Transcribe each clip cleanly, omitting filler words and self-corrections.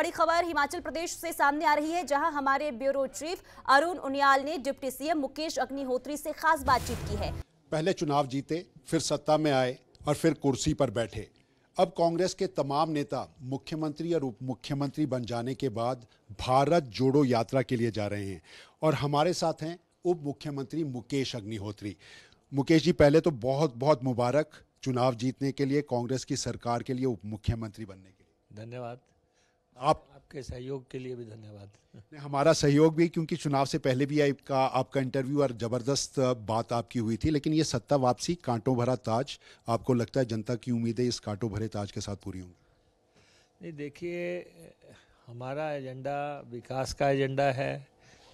बड़ी खबर हिमाचल प्रदेश से सामने आ रही है, जहां हमारे ब्यूरो चीफ अरुण उनियाल ने डिप्टी सीएम मुकेश अग्निहोत्री से खास बातचीत की है। पहले चुनाव जीते, फिर सत्ता में आए और फिर कुर्सी पर बैठे। अब कांग्रेस के तमाम नेता मुख्यमंत्री और उप मुख्यमंत्री बन जाने के बाद भारत जोड़ो यात्रा के लिए जा रहे हैं और हमारे साथ हैं उप मुख्यमंत्री मुकेश अग्निहोत्री। मुकेश जी, पहले तो बहुत बहुत मुबारक चुनाव जीतने के लिए, कांग्रेस की सरकार के लिए उप मुख्यमंत्री बनने के लिए। धन्यवाद। आपके सहयोग के लिए भी धन्यवाद। हमारा सहयोग भी, क्योंकि चुनाव से पहले भी आपका इंटरव्यू और ज़बरदस्त बात आपकी हुई थी। लेकिन ये सत्ता वापसी, कांटों भरा ताज, आपको लगता है जनता की उम्मीदें इस कांटों भरे ताज के साथ पूरी होंगी? नहीं, देखिए, हमारा एजेंडा विकास का एजेंडा है,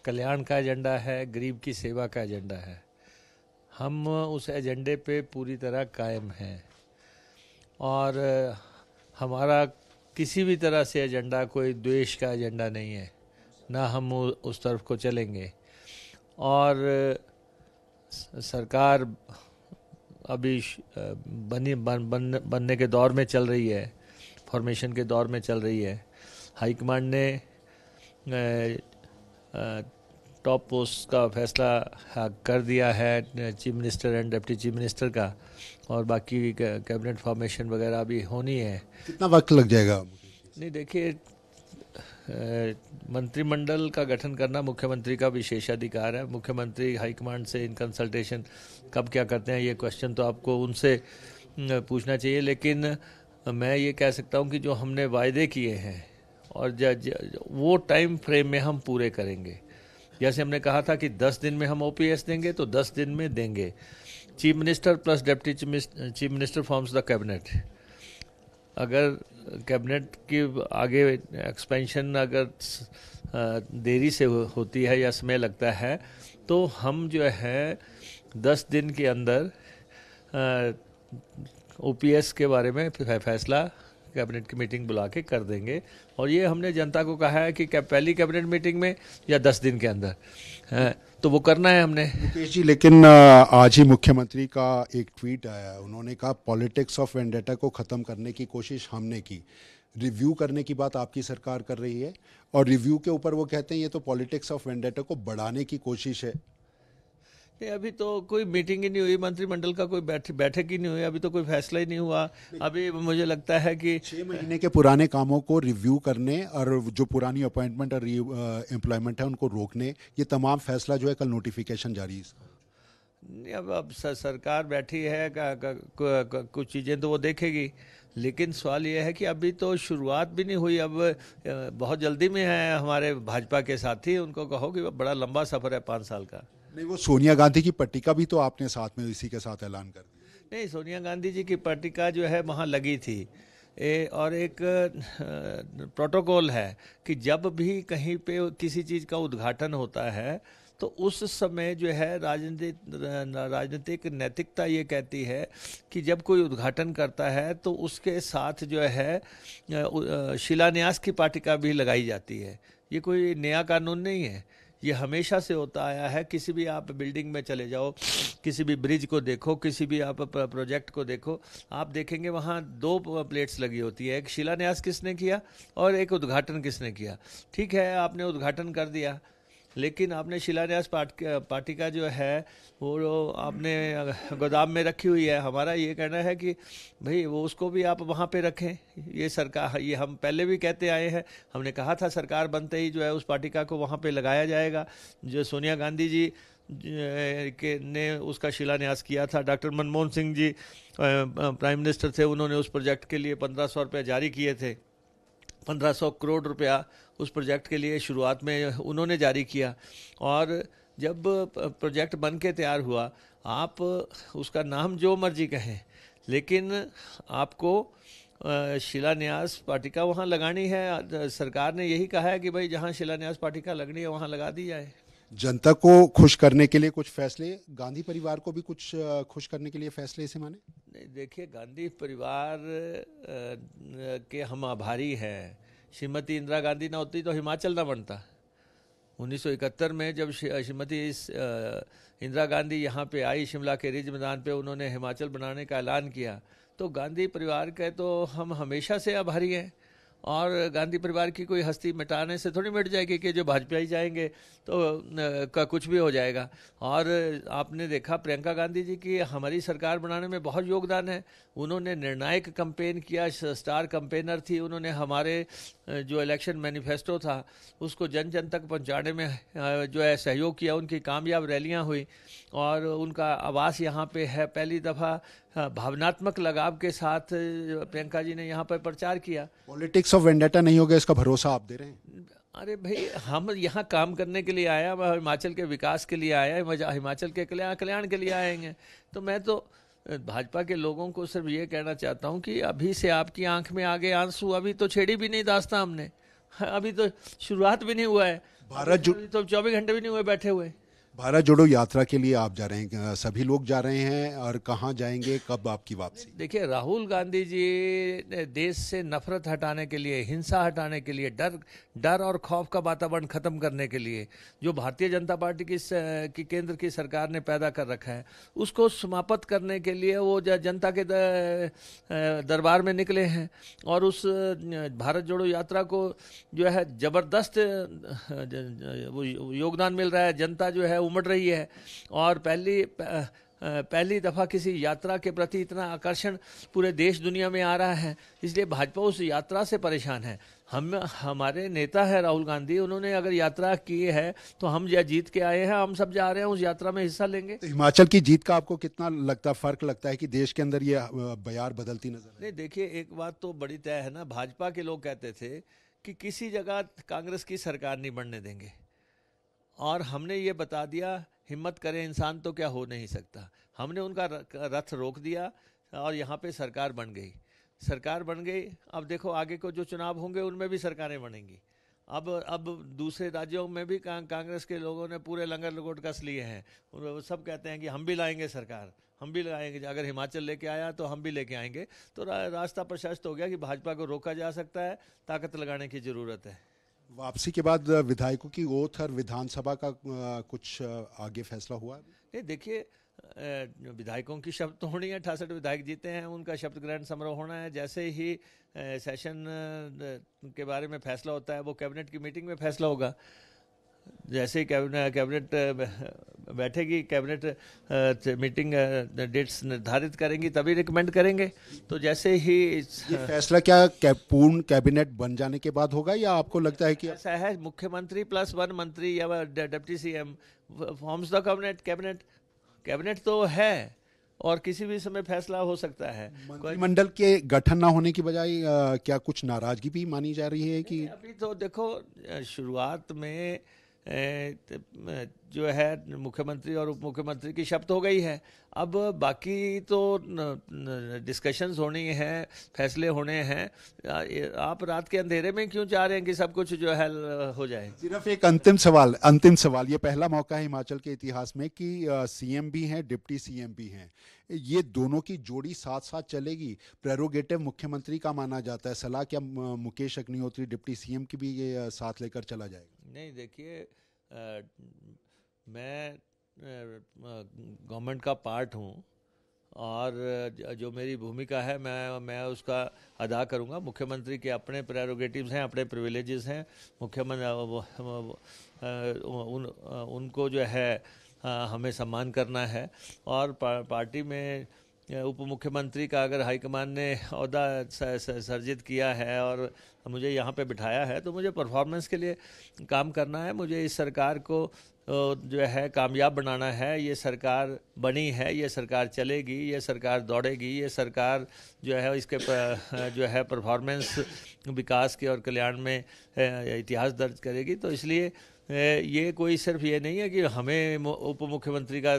कल्याण का एजेंडा है, गरीब की सेवा का एजेंडा है। हम उस एजेंडे पे पूरी तरह कायम हैं और हमारा किसी भी तरह से एजेंडा कोई द्वेष का एजेंडा नहीं है, ना हम उस तरफ को चलेंगे। और सरकार अभी बनने के दौर में चल रही है, फॉर्मेशन के दौर में चल रही है। हाईकमांड ने टॉप पोस्ट का फैसला कर दिया है, chief minister and deputy chief minister का, और बाकी कैबिनेट फॉर्मेशन वगैरह भी होनी है। कितना वक्त लग जाएगा? नहीं, देखिए, मंत्रिमंडल का गठन करना मुख्यमंत्री का विशेषाधिकार है। मुख्यमंत्री हाईकमांड से इन कंसल्टेशन कब क्या करते हैं, ये क्वेश्चन तो आपको उनसे पूछना चाहिए। लेकिन मैं ये कह सकता हूँ कि जो हमने वायदे किए हैं और वो टाइम फ्रेम में हम पूरे करेंगे। जैसे हमने कहा था कि 10 दिन में हम ओपीएस देंगे, तो 10 दिन में देंगे। Chief minister plus deputy chief minister forms the cabinet. अगर कैबिनेट की आगे एक्सपेंशन अगर देरी से होती है या समय लगता है, तो हम जो है 10 दिन के अंदर ओपीएस के बारे में फैसला कैबिनेट की मीटिंग बुला के कर देंगे। और ये हमने जनता को कहा है कि पहली कैबिनेट मीटिंग में या 10 दिन के अंदर तो वो करना है हमने। मुकेश जी, लेकिन आज ही मुख्यमंत्री का एक ट्वीट आया, उन्होंने कहा पॉलिटिक्स ऑफ वेंडेटा को ख़त्म करने की कोशिश हमने की। रिव्यू करने की बात आपकी सरकार कर रही है और रिव्यू के ऊपर वो कहते हैं ये तो पॉलिटिक्स ऑफ वेंडेटा को बढ़ाने की कोशिश है। अभी तो कोई मीटिंग ही नहीं हुई, मंत्रिमंडल का कोई बैठक ही नहीं हुई, अभी तो कोई फैसला ही नहीं हुआ। अभी मुझे लगता है कि 6 महीने के पुराने कामों को रिव्यू करने और जो पुरानी अपॉइंटमेंट और एम्प्लॉयमेंट है उनको रोकने, ये तमाम फैसला जो है कल नोटिफिकेशन जारी है इसका। अब सरकार बैठी है, कुछ चीज़ें तो वो देखेगी। लेकिन सवाल ये है कि अभी तो शुरुआत भी नहीं हुई। अब बहुत जल्दी में है हमारे भाजपा के साथी, उनको कहो कि बड़ा लंबा सफ़र है 5 साल का। नहीं, वो सोनिया गांधी की पट्टिका भी तो आपने साथ में इसी के साथ ऐलान कर दिया। नहीं, सोनिया गांधी जी की पट्टिका जो है वहाँ लगी थी। और एक प्रोटोकॉल है कि जब भी कहीं पे किसी चीज़ का उद्घाटन होता है तो उस समय जो है राजनीतिक नैतिकता ये कहती है कि जब कोई उद्घाटन करता है तो उसके साथ जो है शिलान्यास की पट्टिका भी लगाई जाती है। ये कोई नया कानून नहीं है, ये हमेशा से होता आया है। किसी भी आप बिल्डिंग में चले जाओ, किसी भी ब्रिज को देखो, किसी भी आप प्रोजेक्ट को देखो, आप देखेंगे वहाँ 2 प्लेट्स लगी होती है, एक शिलान्यास किसने किया और एक उद्घाटन किसने किया। ठीक है, आपने उद्घाटन कर दिया, लेकिन आपने शिलान्यास पट्टिका जो है वो आपने गोदाम में रखी हुई है। हमारा ये कहना है कि भाई वो उसको भी आप वहाँ पे रखें। ये सरकार, ये हम पहले भी कहते आए हैं, हमने कहा था सरकार बनते ही जो है उस पट्टिका को वहाँ पे लगाया जाएगा। जो सोनिया गांधी जी ने उसका शिलान्यास किया था, doctor Manmohan Singh ji prime minister थे, उन्होंने उस प्रोजेक्ट के लिए 1500 रुपये जारी किए थे। 1500 करोड़ रुपया उस प्रोजेक्ट के लिए शुरुआत में उन्होंने जारी किया। और जब प्रोजेक्ट बन के तैयार हुआ, आप उसका नाम जो मर्जी कहें, लेकिन आपको शिलान्यास पट्टिका वहाँ लगानी है। सरकार ने यही कहा है कि भाई जहाँ शिलान्यास पट्टिका लगनी है वहाँ लगा दी जाए। जनता को खुश करने के लिए कुछ फैसले, गांधी परिवार को भी कुछ खुश करने के लिए फैसले इसे माने? नहीं, देखिए, गांधी परिवार के हम आभारी हैं। श्रीमती इंदिरा गांधी ना होती तो हिमाचल ना बनता। 1971 में जब श्रीमती इंदिरा गांधी यहाँ पे आई, शिमला के रिज मैदान पे उन्होंने हिमाचल बनाने का ऐलान किया, तो गांधी परिवार के तो हम हमेशा से आभारी हैं। और गांधी परिवार की कोई हस्ती मिटाने से थोड़ी मिट जाएगी कि जो भाजपा ही जाएंगे तो का कुछ भी हो जाएगा। और आपने देखा प्रियंका गांधी जी की हमारी सरकार बनाने में बहुत योगदान है। उन्होंने निर्णायक कैंपेन किया, स्टार कैंपेनर थी। उन्होंने हमारे जो इलेक्शन मैनिफेस्टो था उसको जन जन तक पहुंचाने में जो है सहयोग किया। उनकी कामयाब रैलियां हुई और उनका आवास यहाँ पे है। पहली दफ़ा भावनात्मक लगाव के साथ प्रियंका जी ने यहाँ पर प्रचार किया। पॉलिटिक्स ऑफ वेंडेटा नहीं होगा, इसका भरोसा आप दे रहे हैं? अरे भाई, हम यहाँ काम करने के लिए आया, हिमाचल के विकास के लिए आया, हिमाचल के कल्याण के लिए आएंगे। तो मैं तो भाजपा के लोगों को सिर्फ ये कहना चाहता हूँ कि अभी से आपकी आंख में आगे आंसू, अभी तो छेड़ी भी नहीं दास्तां हमने, अभी तो शुरुआत भी नहीं हुआ है। भारत तो 24 घंटे भी नहीं हुए बैठे हुए। भारत जोड़ो यात्रा के लिए आप जा रहे हैं, सभी लोग जा रहे हैं, और कहाँ जाएंगे, कब आपकी वापसी? देखिए, राहुल गांधी जी ने देश से नफरत हटाने के लिए, हिंसा हटाने के लिए, डर और खौफ का वातावरण खत्म करने के लिए जो भारतीय जनता पार्टी की केंद्र की सरकार ने पैदा कर रखा है, उसको समाप्त करने के लिए वो जनता के दरबार में निकले हैं। और उस भारत जोड़ो यात्रा को जो है जबरदस्त योगदान मिल रहा है। जनता जो है उमड़ रही है और पहली दफ़ा किसी यात्रा के प्रति इतना आकर्षण पूरे देश दुनिया में आ रहा है। इसलिए भाजपा उस यात्रा से परेशान है। हमारे नेता है राहुल गांधी, उन्होंने अगर यात्रा की है तो हम जीत के आए हैं, हम सब जा रहे हैं, उस यात्रा में हिस्सा लेंगे। तो हिमाचल की जीत का आपको कितना फर्क लगता है कि देश के अंदर ये बयार बदलती नजर है? नहीं, देखिए, एक बात तो बड़ी तय है ना, भाजपा के लोग कहते थे कि किसी जगह कांग्रेस की सरकार नहीं बनने देंगे, और हमने ये बता दिया हिम्मत करे इंसान तो क्या हो नहीं सकता। हमने उनका रथ रोक दिया और यहाँ पे सरकार बन गई। अब देखो आगे को जो चुनाव होंगे उनमें भी सरकारें बनेंगी। अब दूसरे राज्यों में भी कांग्रेस के लोगों ने पूरे लंगर लंगोट कस लिए हैं। वो सब कहते हैं कि हम भी लाएंगे सरकार, हम भी लाएंगे, अगर हिमाचल लेके आया तो हम भी लेके आएंगे। तो रास्ता प्रशस्त हो गया कि भाजपा को रोका जा सकता है, ताकत लगाने की ज़रूरत है। वापसी के बाद विधायकों की ओथ और विधानसभा का कुछ आगे फैसला हुआ है? नहीं, देखिए, विधायकों की शपथ तो होनी है। 68 विधायक जीते हैं, उनका शपथ ग्रहण समारोह होना है। जैसे ही सेशन के बारे में फैसला होता है वो कैबिनेट की मीटिंग में फैसला होगा। जैसे ही कैबिनेट बैठेगी, कैबिनेट मीटिंग डेट्स निर्धारित करेंगी, तभी रिकमेंड करेंगे। तो जैसे ही ये फैसला क्या पूर्ण कैबिनेट बन जाने के बाद होगा, या आपको लगता है कि ऐसा है मुख्यमंत्री प्लस 1 मंत्री या deputy CM forms the cabinet तो है और किसी भी समय फैसला हो सकता है। मंत्रिमंडल के गठन ना होने की बजाय क्या कुछ नाराजगी भी मानी जा रही है कि? अभी तो देखो, शुरुआत में जो है मुख्यमंत्री और उप मुख्यमंत्री की शपथ हो गई है। अब बाकी तो डिस्कशंस होनी है, फैसले होने हैं। आप रात के अंधेरे में क्यों चाह रहे हैं कि सब कुछ जो है हो जाए? सिर्फ एक अंतिम सवाल, ये पहला मौका है हिमाचल के इतिहास में कि सीएम भी हैं, डिप्टी सीएम भी हैं। ये दोनों की जोड़ी साथ साथ चलेगी? प्रेरोगेटिव मुख्यमंत्री का माना जाता है, सलाह क्या मुकेश अग्निहोत्री डिप्टी सीएम की भी ये साथ लेकर चला जाएगा? नहीं, देखिए, मैं गवर्नमेंट का पार्ट हूँ और जो मेरी भूमिका है मैं उसका अदा करूँगा। मुख्यमंत्री के अपने प्रेरोगेटिव्स हैं, अपने प्रिविलेजेस हैं। मुख्यमंत्री उनको जो है हमें सम्मान करना है। और पार्टी में उप मुख्यमंत्री का अगर हाईकमान ने ओहदा सर्जित किया है और मुझे यहाँ पे बिठाया है तो मुझे परफॉर्मेंस के लिए काम करना है। मुझे इस सरकार को जो है कामयाब बनाना है। ये सरकार बनी है, ये सरकार चलेगी, ये सरकार दौड़ेगी, ये सरकार जो है इसके जो है परफॉर्मेंस विकास के और कल्याण में इतिहास दर्ज करेगी। तो इसलिए ये कोई सिर्फ ये नहीं है कि हमें उप मुख्यमंत्री का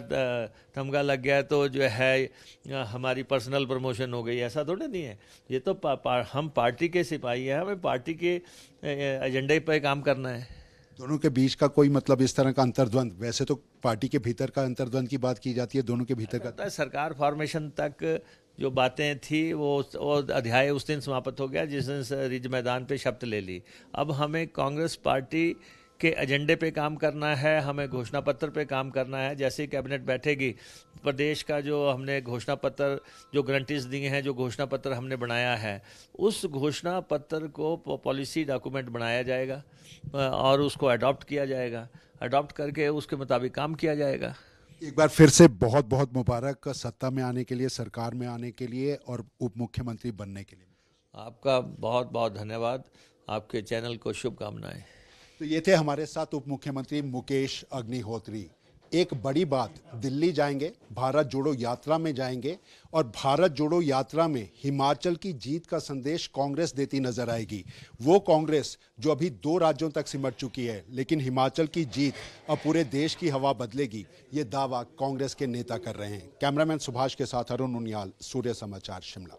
तमगा लग गया तो जो है हमारी पर्सनल प्रमोशन हो गई, ऐसा थोड़ा नहीं है। ये तो हम पार्टी के सिपाही हैं, हमें पार्टी के एजेंडे पे काम करना है। दोनों के बीच का कोई मतलब इस तरह का अंतर्द्वंद, वैसे तो पार्टी के भीतर का अंतर्द्वंद की बात की जाती है, दोनों के भीतर का सरकार फॉर्मेशन तक जो बातें थी वो अध्याय उस दिन समाप्त हो गया जिस दिन रिज मैदान पे शपथ ले ली। अब हमें कांग्रेस पार्टी के एजेंडे पे काम करना है, हमें घोषणा पत्र पे काम करना है। जैसे ही कैबिनेट बैठेगी, प्रदेश का जो हमने घोषणा पत्र, जो गारंटीज दी हैं, जो घोषणा पत्र हमने बनाया है, उस घोषणा पत्र को पॉलिसी डॉक्यूमेंट बनाया जाएगा और उसको अडॉप्ट किया जाएगा। अडॉप्ट करके उसके मुताबिक काम किया जाएगा। एक बार फिर से बहुत बहुत मुबारक सत्ता में आने के लिए, सरकार में आने के लिए और उप मुख्यमंत्री बनने के लिए। आपका बहुत बहुत धन्यवाद, आपके चैनल को शुभकामनाएं। तो ये थे हमारे साथ उप मुख्यमंत्री मुकेश अग्निहोत्री। एक बड़ी बात, दिल्ली जाएंगे, भारत जोड़ो यात्रा में जाएंगे और भारत जोड़ो यात्रा में हिमाचल की जीत का संदेश कांग्रेस देती नजर आएगी। वो कांग्रेस जो अभी 2 राज्यों तक सिमट चुकी है, लेकिन हिमाचल की जीत अब पूरे देश की हवा बदलेगी, ये दावा कांग्रेस के नेता कर रहे हैं। कैमरामैन सुभाष के साथ अरुण उनियाल, सूर्य समाचार, शिमला।